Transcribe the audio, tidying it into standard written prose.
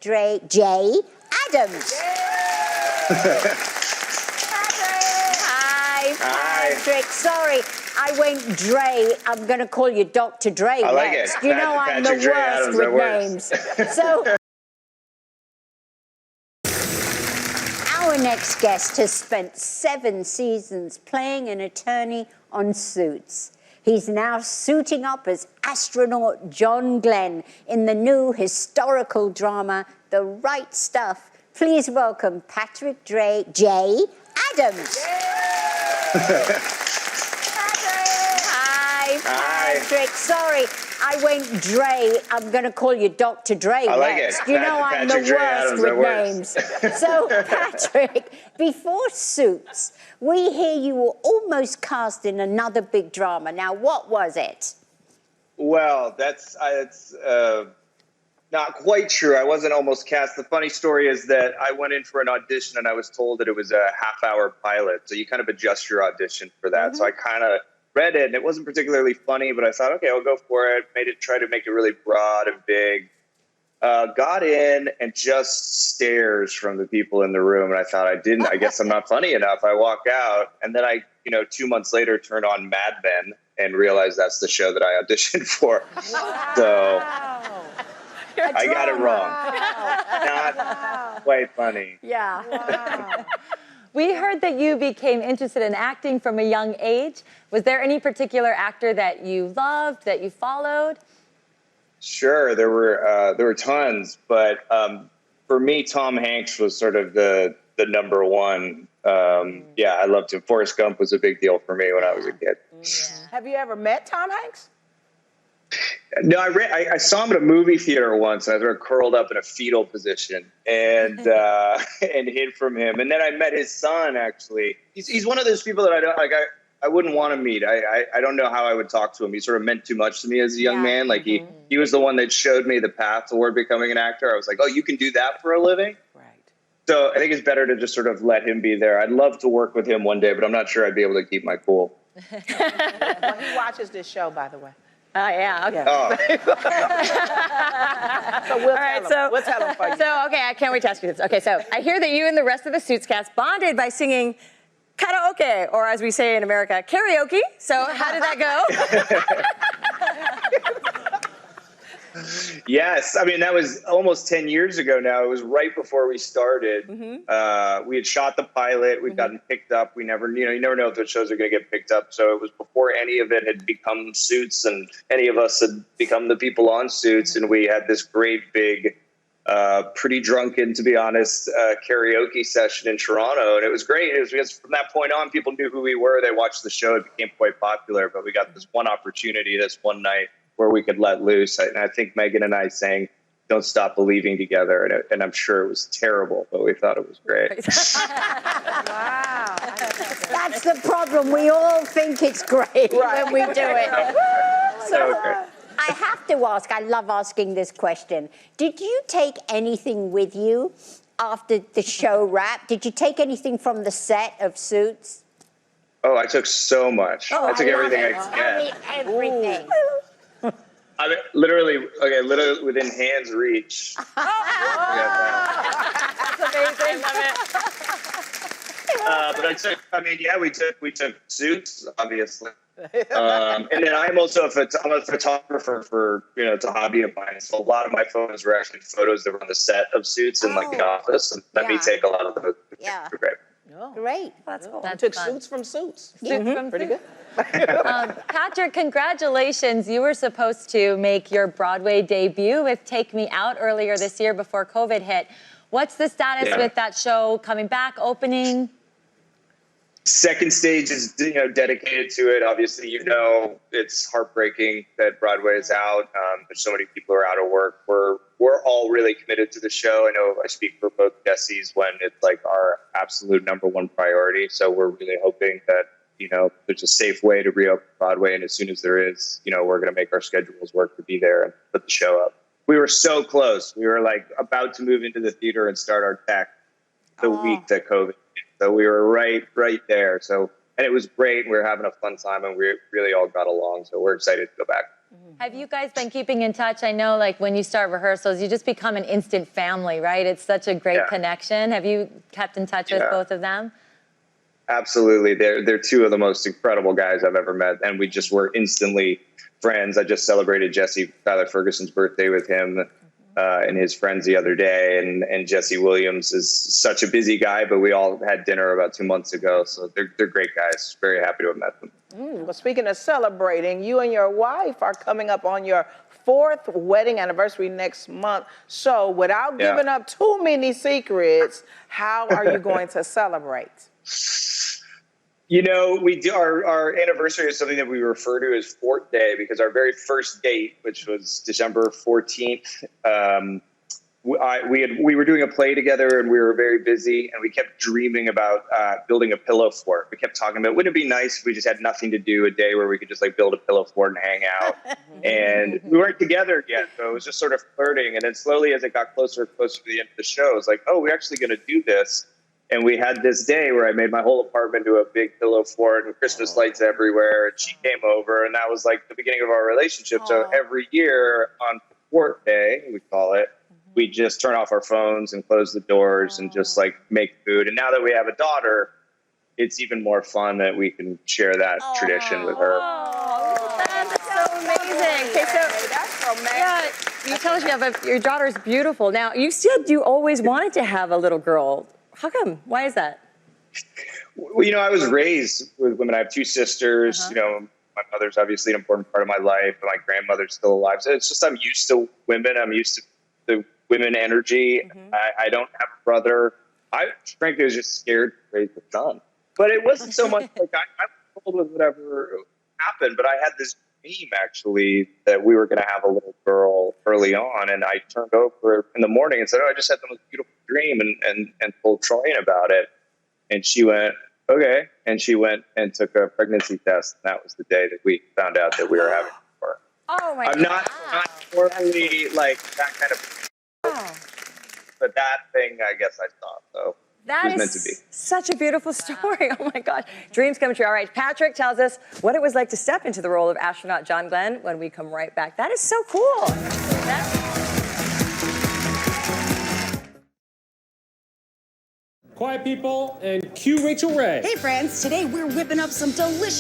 Jay Adams. Hi, Patrick. Sorry, I went Dre. I'm going to call you Dr. Dre I like next. it. You know I'm the worst with names. So our next guest has spent 7 seasons playing an attorney on Suits. He's now suiting up as astronaut John Glenn in the new historical drama, The Right Stuff. Please welcome Patrick Jay Adams. Hi, Patrick. Sorry, I went Dre. I'm going to call you Dr. Dre I like next. it. You know I'm the worst with names. So, Patrick, before Suits, we hear you were almost cast in another big drama. Now, what was it? Well, that's not quite true. I wasn't almost cast. The funny story is that I went in for an audition and I was told that it was a half-hour pilot. So you kind of adjust your audition for that. Mm-hmm. So I kind of read it and it wasn't particularly funny, but I thought, okay, I'll go for it. Try to make it really broad and big. Got in and just stares from the people in the room. And I thought I guess I'm not funny enough. I walk out and then I, 2 months later turned on Mad Men and realized that's the show that I auditioned for. Wow. So I got it wrong. Not quite funny. Yeah. Wow. We heard that you became interested in acting from a young age. Was there any particular actor that you loved, that you followed? Sure, there were tons, but for me, Tom Hanks was sort of the number one. Yeah, I loved him. Forrest Gump was a big deal for me when I was a kid. Yeah. Have you ever met Tom Hanks? No, I saw him at a movie theater once. And I sort of curled up in a fetal position and and hid from him. And then I met his son. Actually, he's one of those people that I don't like. I wouldn't want to meet. I don't know how I would talk to him. He sort of meant too much to me as a young man. Like he was the one that showed me the path toward becoming an actor. I was like, oh, you can do that for a living? Right. So I think it's better to just sort of let him be there. I'd love to work with him one day, but I'm not sure I'd be able to keep my cool. Well, he watches this show, by the way. Oh, yeah. Okay. Oh. So we'll tell him for you. So, okay, I can't wait to ask you this. Okay, so I hear that you and the rest of the Suits cast bonded by singing karaoke, or as we say in America, karaoke. So how did that go? Yes, I mean, that was almost 10 years ago now. It was right before we started. Mm-hmm. We had shot the pilot. We'd gotten picked up. We never, you never know if the shows are going to get picked up. So it was before any of it had become Suits and any of us had become the people on Suits. And we had this great big, pretty drunken, to be honest, karaoke session in Toronto. And it was great. It was because from that point on, people knew who we were. They watched the show. It became quite popular. But we got this one opportunity this one night where we could let loose. And I think Megan and I sang Don't Stop Believing together. And I'm sure it was terrible, but we thought it was great. Wow. That's the problem. We all think it's great when we do it. So I have to ask, I love asking this question. Did you take anything with you after the show wrapped? Did you take anything from the set of Suits? Oh, I took so much. I took everything I could get. I mean, everything. I mean, literally within hand's reach. That's amazing. I love it. We took Suits, obviously. And then I'm also a photographer for, it's a hobby of mine. So a lot of my photos were actually photos that were on the set of Suits in like the office. And let me take a lot of those. Yeah. Great. Oh. Great. That's cool. You took Suits from Suits. Pretty good. Patrick, congratulations. You were supposed to make your Broadway debut with Take Me Out earlier this year before COVID hit. What's the status with that show coming back, opening? Second stage is dedicated to it. Obviously, it's heartbreaking that Broadway is out. There's so many people who are out of work. We're all really committed to the show. I know I speak for both Jessies when it's like our absolute number one priority. So we're really hoping that there's a safe way to reopen Broadway, and as soon as there is, we're going to make our schedules work to be there and put the show up. We were so close. We were like about to move into the theater and start our tech the week that COVID hit. So we were right there. So, and it was great. We were having a fun time and we really all got along. So we're excited to go back. Have you guys been keeping in touch? I know, like, when you start rehearsals, you just become an instant family, right? It's such a great connection. Have you kept in touch with both of them? Absolutely. They're two of the most incredible guys I've ever met, and we just were instantly friends. I just celebrated Jesse Tyler Ferguson's birthday with him and his friends the other day, and Jesse Williams is such a busy guy, but we all had dinner about 2 months ago, so they're great guys. Very happy to have met them. Well, speaking of celebrating, you and your wife are coming up on your 4th wedding anniversary next month. So without giving up too many secrets, how are you going to celebrate? You know, we do our anniversary is something that we refer to as Fort Day, because our very first date, which was December 14th, we were doing a play together and we were very busy, and we kept dreaming about building a pillow fort. We kept talking about, wouldn't it be nice if we just had nothing to do, a day where we could just like build a pillow fort and hang out. And we weren't together yet, so it was just sort of flirting. And then slowly, as it got closer and closer to the end of the show, it was like, oh, we're actually going to do this. And we had this day where I made my whole apartment into a big pillow fort and Christmas lights everywhere. And she came over, and that was like the beginning of our relationship. So every year on Fort Day, we call it, we just turn off our phones and close the doors and just like make food. And now that we have a daughter, it's even more fun that we can share that tradition with her. Oh, that's so amazing. Okay, so That's romantic. you tell us your daughter's beautiful. Now, you said you always wanted to have a little girl. How come? Why is that? Well, you know, I was raised with women. I have 2 sisters. You know, my mother's obviously an important part of my life, and my grandmother's still alive. So it's just I'm used to women. I'm used to the women energy. I don't have a brother. I frankly was just scared to raise a son. But it wasn't so much like I was told with whatever happened, but I had this dream actually that we were going to have a little girl early on, and I turned over in the morning and said, "Oh, I just had the most beautiful dream," and told Troyan about it, and she went, "Okay," and she went and took a pregnancy test, and that was the day that we found out that we were having her. Oh my I'm not normally like that kind of, but that thing I guess I saw, so that it was is meant to be. Such a beautiful story. Oh my God. Dreams come true. All right, Patrick tells us what it was like to step into the role of astronaut John Glenn when we come right back. That is so cool. Quiet people, and cue Rachel Ray. Hey friends, today we're whipping up some delicious